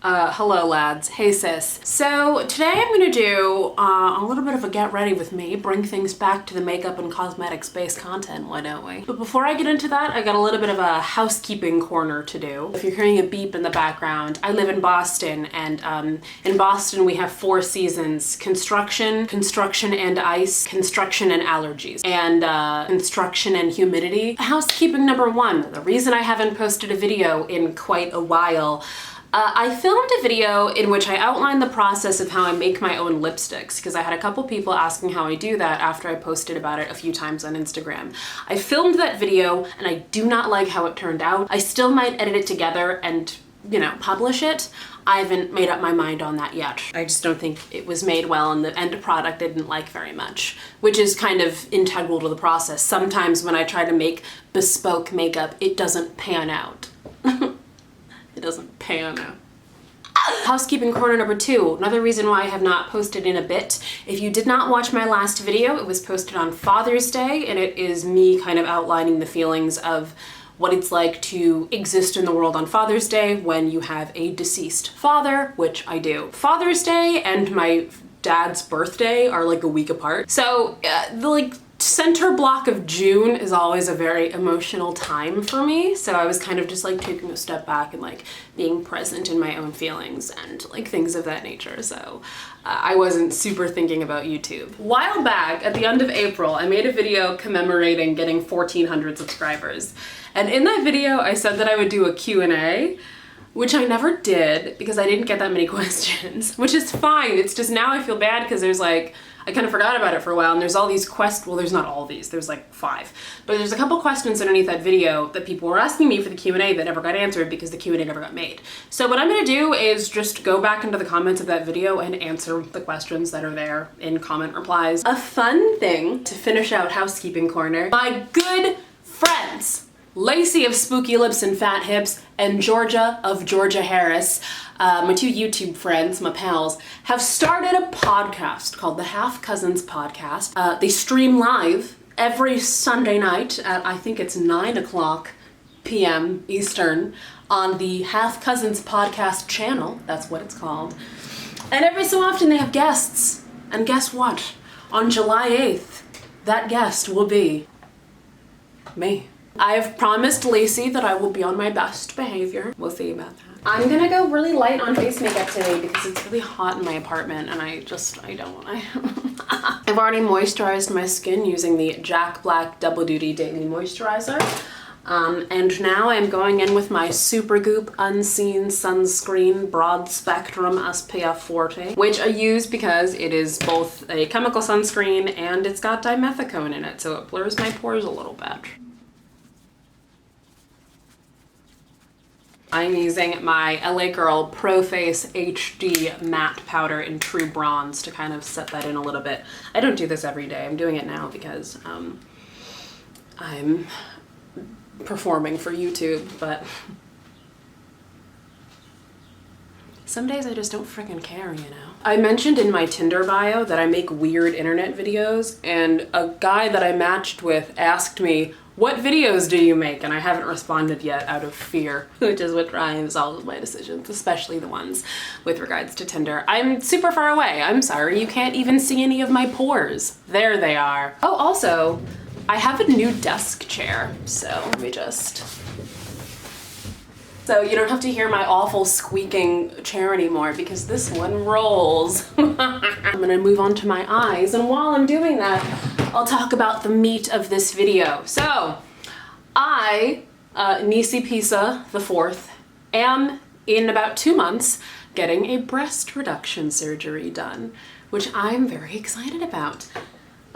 Hello lads. Hey sis. So today I'm gonna do a little bit of a get ready with me, bring things back to the makeup and cosmetics based content, why don't we? But before I get into that, I got a little bit of a housekeeping corner to do. If you're hearing a beep in the background, I live in Boston, and in Boston we have 4 seasons: construction, construction and ice, construction and allergies, and construction and humidity. Housekeeping number 1, the reason I haven't posted a video in quite a while. I filmed a video in which I outlined the process of how I make my own lipsticks, because I had a couple people asking how I do that after I posted about it a few times on Instagram. I filmed that video and I do not like how it turned out. I still might edit it together and, you know, publish it. I haven't made up my mind on that yet. I just don't think it was made well, and the end product I didn't like very much, which is kind of integral to the process. Sometimes when I try to make bespoke makeup, it doesn't pan out. It doesn't pan out. Housekeeping corner number 2, another reason why I have not posted in a bit. If you did not watch my last video, it was posted on Father's Day, and it is me kind of outlining the feelings of what it's like to exist in the world on Father's Day when you have a deceased father, which I do. Father's Day and my dad's birthday are like a week apart. So the center block of June is always a very emotional time for me, so I was kind of just like taking a step back and like being present in my own feelings and like things of that nature, so I wasn't super thinking about YouTube. A while back, at the end of April, I made a video commemorating getting 1,400 subscribers, and in that video I said that I would do a Q&A, which I never did because I didn't get that many questions, which is fine. It's just now I feel bad because there's like, I kind of forgot about it for a while, and there's all these well, there's not all these, there's like 5, but there's a couple questions underneath that video that people were asking me for the Q&A that never got answered because the Q&A never got made. So what I'm gonna do is just go back into the comments of that video and answer the questions that are there in comment replies. A fun thing to finish out housekeeping corner, my good friends, Lacey of Spooky Lips and Fat Hips and Georgia of Georgia Harris, my 2 YouTube friends, my pals, have started a podcast called the Half Cousins Podcast. They stream live every Sunday night at, I think it's 9 p.m. Eastern on the Half Cousins Podcast channel. That's what it's called. And every so often they have guests. And guess what? On July 8th, that guest will be me. I've promised Lacey that I will be on my best behavior. We'll see about that. I'm gonna go really light on face makeup today because it's really hot in my apartment and I don't want to. I've already moisturized my skin using the Jack Black Double Duty Daily Moisturizer. And now I'm going in with my Supergoop Unseen Sunscreen Broad Spectrum SPF 40, which I use because it is both a chemical sunscreen and it's got dimethicone in it, so it blurs my pores a little bit. I'm using my LA Girl Pro Face HD Matte Powder in True Bronze to kind of set that in a little bit. I don't do this every day. I'm doing it now because I'm performing for YouTube, but some days I just don't freaking care, you know? I mentioned in my Tinder bio that I make weird internet videos, and a guy that I matched with asked me, "What videos do you make?" And I haven't responded yet out of fear, which is what drives all of my decisions, especially the ones with regards to Tinder. I'm super far away. I'm sorry, you can't even see any of my pores. There they are. Oh, also, I have a new desk chair, so let me just... So you don't have to hear my awful squeaking chair anymore because this one rolls. I'm gonna move on to my eyes, and while I'm doing that, I'll talk about the meat of this video. So, I, Nisi Pisa the 4th, am in about 2 months getting a breast reduction surgery done, which I'm very excited about.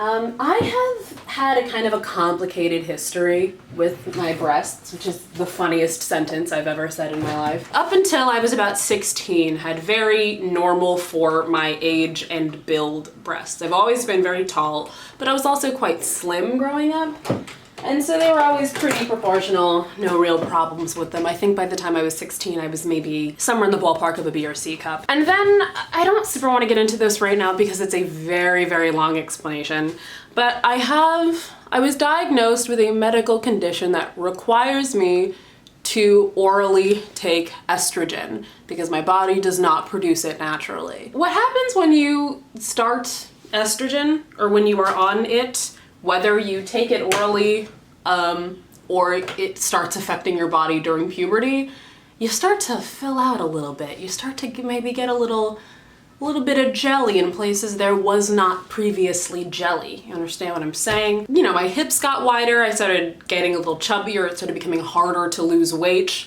I have had a kind of a complicated history with my breasts, which is the funniest sentence I've ever said in my life. Up until I was about 16, had very normal for my age and build breasts. I've always been very tall, but I was also quite slim growing up. And so they were always pretty proportional, no real problems with them. I think by the time I was 16, I was maybe somewhere in the ballpark of a B or C cup. And then, I don't super want to get into this right now because it's a very, very long explanation, but I was diagnosed with a medical condition that requires me to orally take estrogen because my body does not produce it naturally. What happens when you start estrogen, or when you are on it, whether you take it orally or it starts affecting your body during puberty, you start to fill out a little bit. You start to maybe get a little bit of jelly in places there was not previously jelly. You understand what I'm saying? You know, my hips got wider, I started getting a little chubbier, it started becoming harder to lose weight.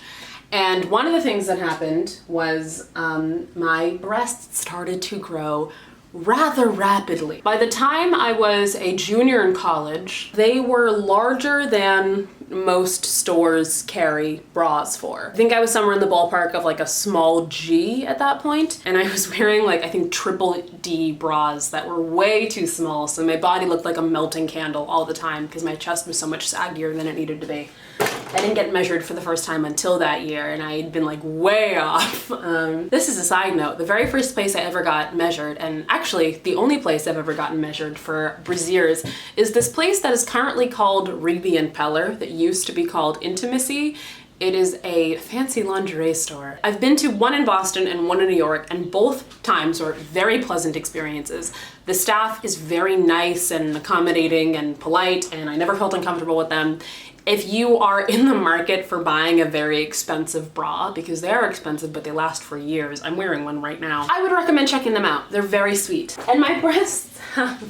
And one of the things that happened was my breasts started to grow rather rapidly. By the time I was a junior in college, they were larger than most stores carry bras for. I think I was somewhere in the ballpark of like a small G at that point, and I was wearing like, I think, triple D bras that were way too small, so my body looked like a melting candle all the time because my chest was so much saggier than it needed to be. I didn't get measured for the first time until that year, and I had been like way off. This is a side note. The very first place I ever got measured, and actually the only place I've ever gotten measured for brassieres, is this place that is currently called Reeby and Peller, that used to be called Intimacy. It is a fancy lingerie store. I've been to one in Boston and one in New York, and both times were very pleasant experiences. The staff is very nice and accommodating and polite, and I never felt uncomfortable with them. If you are in the market for buying a very expensive bra, because they are expensive but they last for years, I'm wearing one right now, I would recommend checking them out. They're very sweet. And my breasts have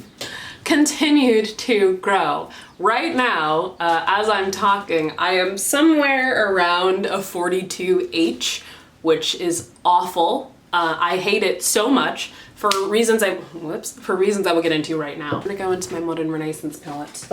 continued to grow. Right now, as I'm talking, I am somewhere around a 42H, which is awful. I hate it so much for reasons I will get into right now. I'm gonna go into my Modern Renaissance palette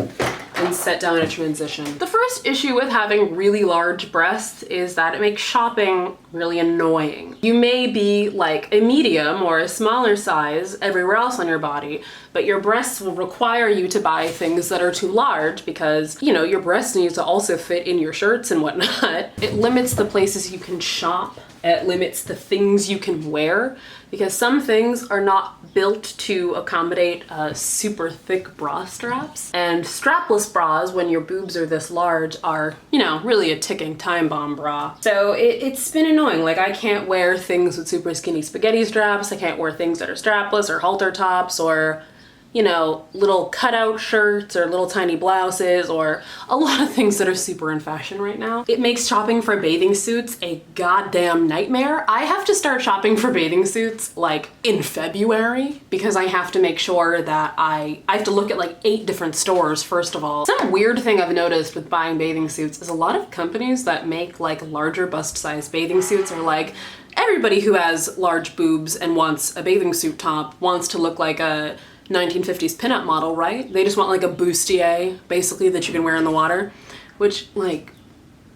and set down a transition. The first issue with having really large breasts is that it makes shopping really annoying. You may be like a medium or a smaller size everywhere else on your body, but your breasts will require you to buy things that are too large because, you know, your breasts need to also fit in your shirts and whatnot. It limits the places you can shop. It limits the things you can wear because some things are not built to accommodate super thick bra straps. And strapless bras, when your boobs are this large, are, you know, really a ticking time bomb bra. So it's been annoying. Like, I can't wear things with super skinny spaghetti straps. I can't wear things that are strapless or halter tops or, you know, little cutout shirts or little tiny blouses or a lot of things that are super in fashion right now. It makes shopping for bathing suits a goddamn nightmare. I have to start shopping for bathing suits like in February because I have to make sure that I have to look at like 8 different stores first of all. Some weird thing I've noticed with buying bathing suits is a lot of companies that make like larger bust size bathing suits are like, everybody who has large boobs and wants a bathing suit top wants to look like a 1950s pinup model, right? They just want like a bustier, basically, that you can wear in the water, which, like,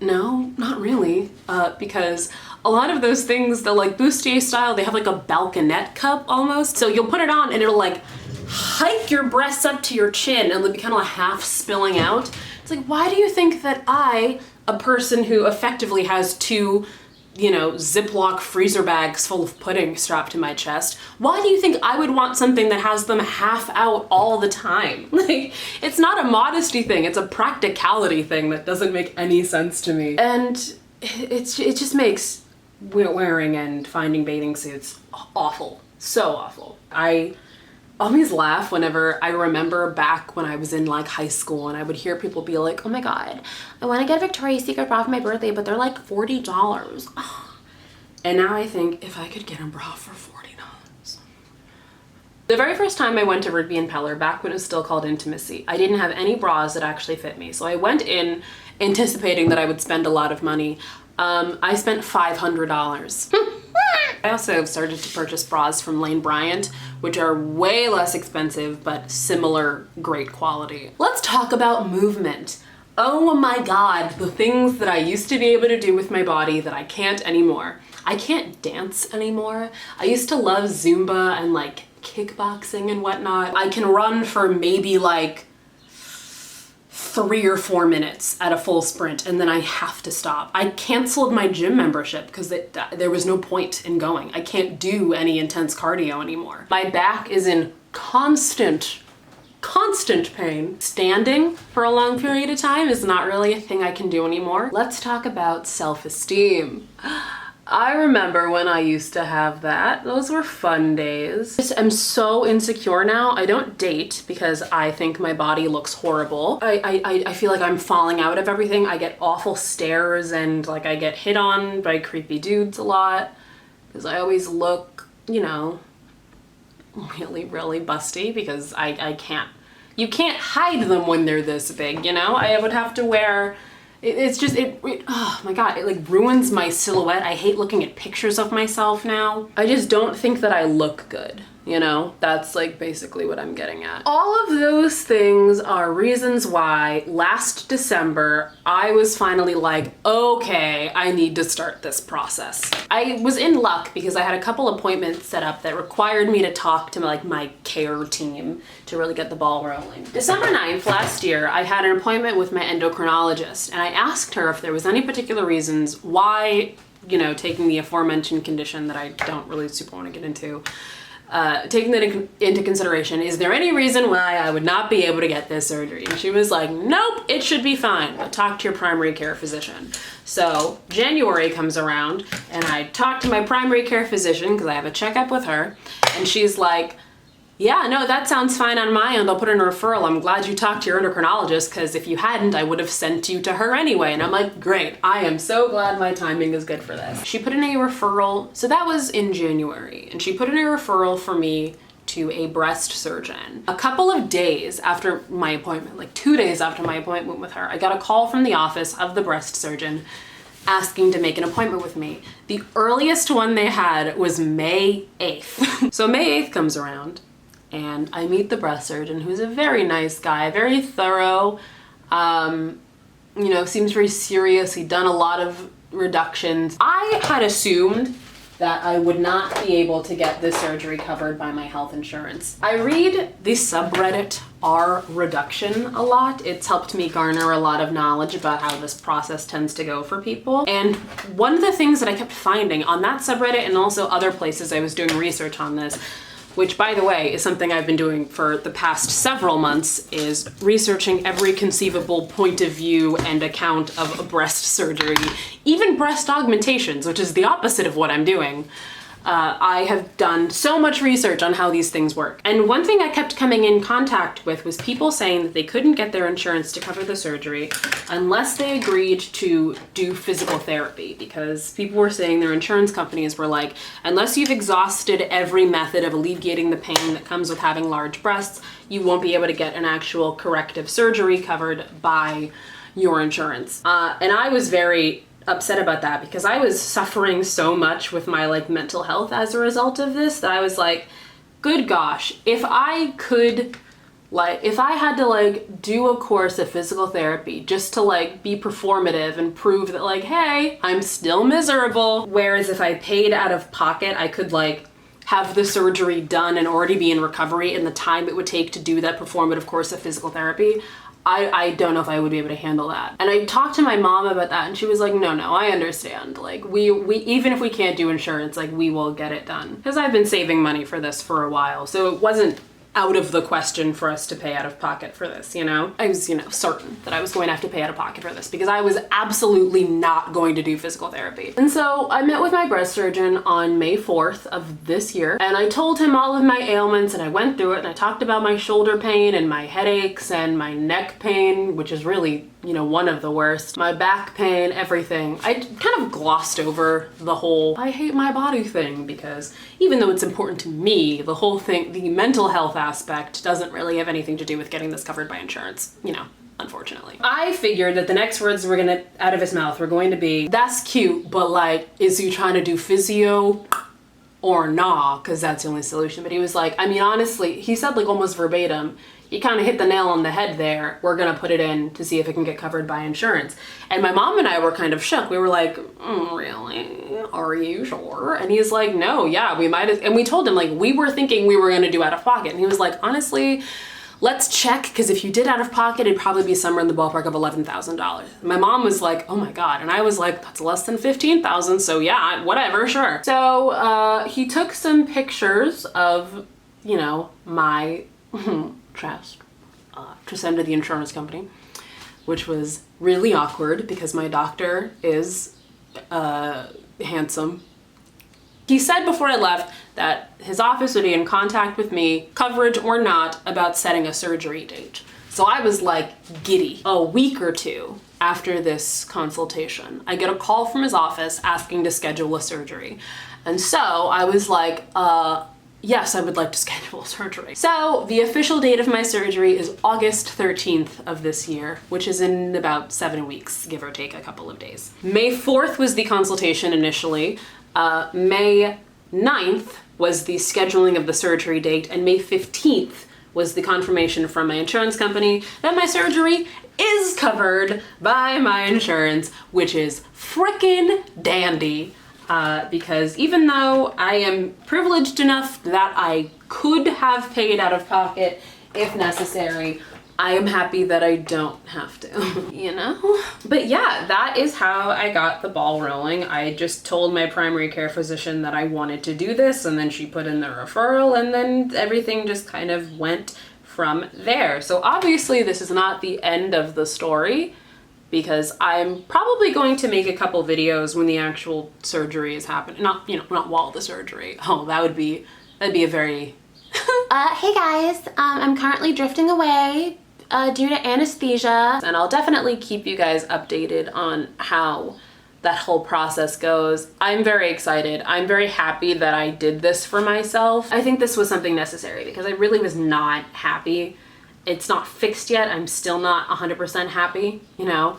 no, not really, because a lot of those things, the like bustier style, they have like a balconette cup almost, so you'll put it on and it'll like hike your breasts up to your chin and it'll be kind of half spilling out. It's like, why do you think that I, a person who effectively has 2, you know, Ziploc freezer bags full of pudding strapped to my chest, why do you think I would want something that has them half out all the time? Like, it's not a modesty thing, it's a practicality thing that doesn't make any sense to me. And it just makes wearing and finding bathing suits awful, so awful. I always laugh whenever I remember back when I was in like high school and I would hear people be like, oh my god, I want to get a Victoria's Secret bra for my birthday, but they're like $40. And now I think, if I could get a bra for $40. The very first time I went to Reeby and Peller, back when it was still called Intimacy, I didn't have any bras that actually fit me. So I went in anticipating that I would spend a lot of money. I spent $500. I also started to purchase bras from Lane Bryant, which are way less expensive, but similar great quality. Let's talk about movement. Oh my god, the things that I used to be able to do with my body that I can't anymore. I can't dance anymore. I used to love Zumba and like kickboxing and whatnot. I can run for maybe like 3 or 4 minutes at a full sprint and then I have to stop. I canceled my gym membership because there was no point in going. I can't do any intense cardio anymore. My back is in constant constant pain. Standing for a long period of time is not really a thing I can do anymore. Let's talk about self-esteem. I remember when I used to have that. Those were fun days. I'm so insecure now. I don't date because I think my body looks horrible. I feel like I'm falling out of everything. I get awful stares and like I get hit on by creepy dudes a lot because I always look, you know, really, really busty because I can't. You can't hide them when they're this big, you know? I would have to wear, it's just, oh my God, it like ruins my silhouette. I hate looking at pictures of myself now. I just don't think that I look good, you know? That's like basically what I'm getting at. All of those things are reasons why last December, I was finally like, okay, I need to start this process. I was in luck because I had a couple appointments set up that required me to talk to like my care team to really get the ball rolling. December 9th last year, I had an appointment with my endocrinologist and I asked her if there was any particular reasons why, you know, taking the aforementioned condition that I don't really super want to get into, taking that into consideration, is there any reason why I would not be able to get this surgery? And she was like, nope, it should be fine, but talk to your primary care physician. So January comes around and I talk to my primary care physician because I have a checkup with her, and she's like, yeah, no, that sounds fine on my end. I'll put in a referral. I'm glad you talked to your endocrinologist because if you hadn't, I would have sent you to her anyway. And I'm like, great, I am so glad my timing is good for this. She put in a referral, so that was in January, and she put in a referral for me to a breast surgeon. A couple of days after my appointment, like 2 days after my appointment with her, I got a call from the office of the breast surgeon asking to make an appointment with me. The earliest one they had was May 8th. So May 8th comes around, and I meet the breast surgeon, who's a very nice guy, very thorough, you know, seems very serious. He'd done a lot of reductions. I had assumed that I would not be able to get this surgery covered by my health insurance. I read the subreddit R reduction a lot. It's helped me garner a lot of knowledge about how this process tends to go for people. And one of the things that I kept finding on that subreddit and also other places I was doing research on this, which by the way is something I've been doing for the past several months, is researching every conceivable point of view and account of a breast surgery, even breast augmentations, which is the opposite of what I'm doing. I have done so much research on how these things work. And one thing I kept coming in contact with was people saying that they couldn't get their insurance to cover the surgery unless they agreed to do physical therapy, because people were saying their insurance companies were like, unless you've exhausted every method of alleviating the pain that comes with having large breasts, you won't be able to get an actual corrective surgery covered by your insurance. And I was very upset about that because I was suffering so much with my like mental health as a result of this that I was like, good gosh, if I could, like, if I had to like do a course of physical therapy just to like be performative and prove that like, hey, I'm still miserable. Whereas if I paid out of pocket, I could like have the surgery done and already be in recovery in the time it would take to do that performative course of physical therapy. I don't know if I would be able to handle that. And I talked to my mom about that and she was like, no, I understand. Like we even if we can't do insurance, like we will get it done. Because I've been saving money for this for a while. So it wasn't out of the question for us to pay out of pocket for this, you know? I was, you know, certain that I was going to have to pay out of pocket for this because I was absolutely not going to do physical therapy. And so I met with my breast surgeon on May 4th of this year, and I told him all of my ailments and I went through it and I talked about my shoulder pain and my headaches and my neck pain, which is really, you know, one of the worst, my back pain, everything. I kind of glossed over the whole I hate my body thing because even though it's important to me, the whole thing, the mental health aspect doesn't really have anything to do with getting this covered by insurance, you know, unfortunately. I figured that the next words we're gonna, out of his mouth, were going to be, that's cute, but like, is he trying to do physio or nah? Because that's the only solution. But he was like, I mean, honestly, he said like almost verbatim, you kind of hit the nail on the head there. We're gonna put it in to see if it can get covered by insurance. And my mom and I were kind of shook. We were like, really? Are you sure? And he's like, no, yeah, we might have. And we told him like, we were thinking we were gonna do out of pocket. And he was like, honestly, let's check, because if you did out of pocket, it'd probably be somewhere in the ballpark of $11,000. My mom was like, oh my God. And I was like, that's less than 15,000. So yeah, whatever, sure. So he took some pictures of, you know, my chest to send to the insurance company, which was really awkward because my doctor is handsome. He said before I left that his office would be in contact with me, coverage or not, about setting a surgery date. So I was like giddy. A week or two after this consultation, I get a call from his office asking to schedule a surgery. And so I was like, yes, I would like to schedule a surgery. So the official date of my surgery is August 13th of this year, which is in about 7 weeks, give or take a couple of days. May 4th was the consultation initially. May 9th was the scheduling of the surgery date, and May 15th was the confirmation from my insurance company that my surgery is covered by my insurance, which is frickin' dandy. Because even though I am privileged enough that I could have paid out of pocket if necessary, I am happy that I don't have to, you know? But yeah, that is how I got the ball rolling. I just told my primary care physician that I wanted to do this, and then she put in the referral, and then everything just kind of went from there. So obviously this is not the end of the story, because I'm probably going to make a couple videos when the actual surgery is happening. Not, you know, not while the surgery. Oh, that'd be a very... Hey guys, I'm currently drifting away due to anesthesia, and I'll definitely keep you guys updated on how that whole process goes. I'm very excited. I'm very happy that I did this for myself. I think this was something necessary because I really was not happy. It's not fixed yet. I'm still not 100% happy, you know?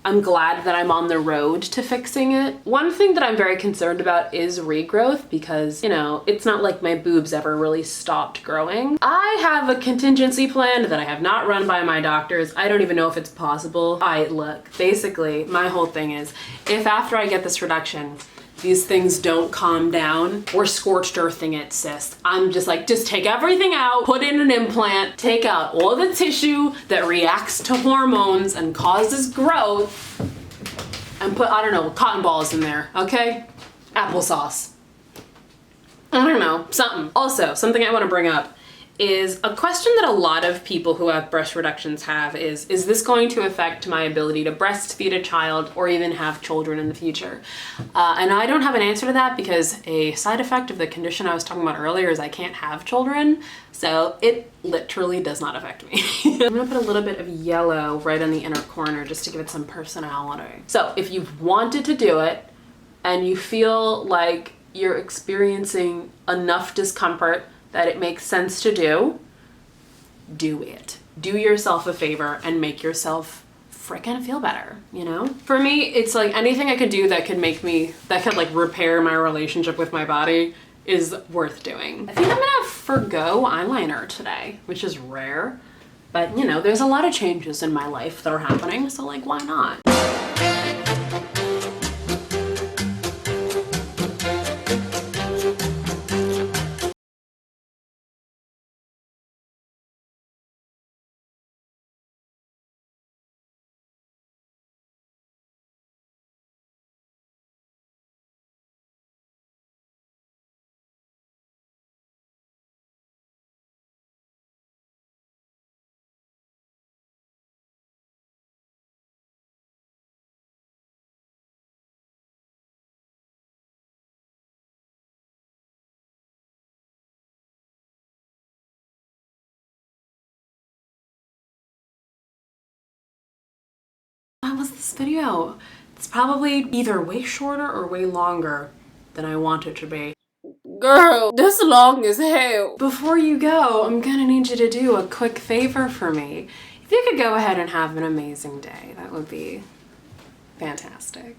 I'm glad that I'm on the road to fixing it. One thing that I'm very concerned about is regrowth because, you know, it's not like my boobs ever really stopped growing. I have a contingency plan that I have not run by my doctors. I don't even know if it's possible. Look, basically, my whole thing is, if after I get this reduction, these things don't calm down, we're scorched earthing it, sis. I'm just like, just take everything out, put in an implant, take out all the tissue that reacts to hormones and causes growth, and put, I don't know, cotton balls in there, okay? Applesauce. I don't know, something. Also, something I want to bring up is a question that a lot of people who have breast reductions have is this going to affect my ability to breastfeed a child or even have children in the future? And I don't have an answer to that because a side effect of the condition I was talking about earlier is I can't have children. So it literally does not affect me. I'm gonna put a little bit of yellow right on the inner corner just to give it some personality. So if you've wanted to do it and you feel like you're experiencing enough discomfort that it makes sense to do it. Do yourself a favor and make yourself frickin' feel better, you know? For me, it's like anything I could do that could like repair my relationship with my body is worth doing. I think I'm gonna forgo eyeliner today, which is rare, but you know, there's a lot of changes in my life that are happening, so like, why not? How was this video? It's probably either way shorter or way longer than I want it to be. Girl, this long as hell. Before you go, I'm gonna need you to do a quick favor for me. If you could go ahead and have an amazing day, that would be fantastic.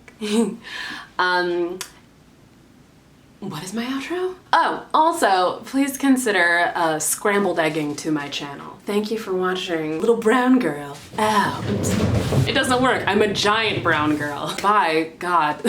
What is my outro? Oh, also, please consider scrambled egging to my channel. Thank you for watching. Little brown girl. Ow. It doesn't work. I'm a giant brown girl. Bye, God.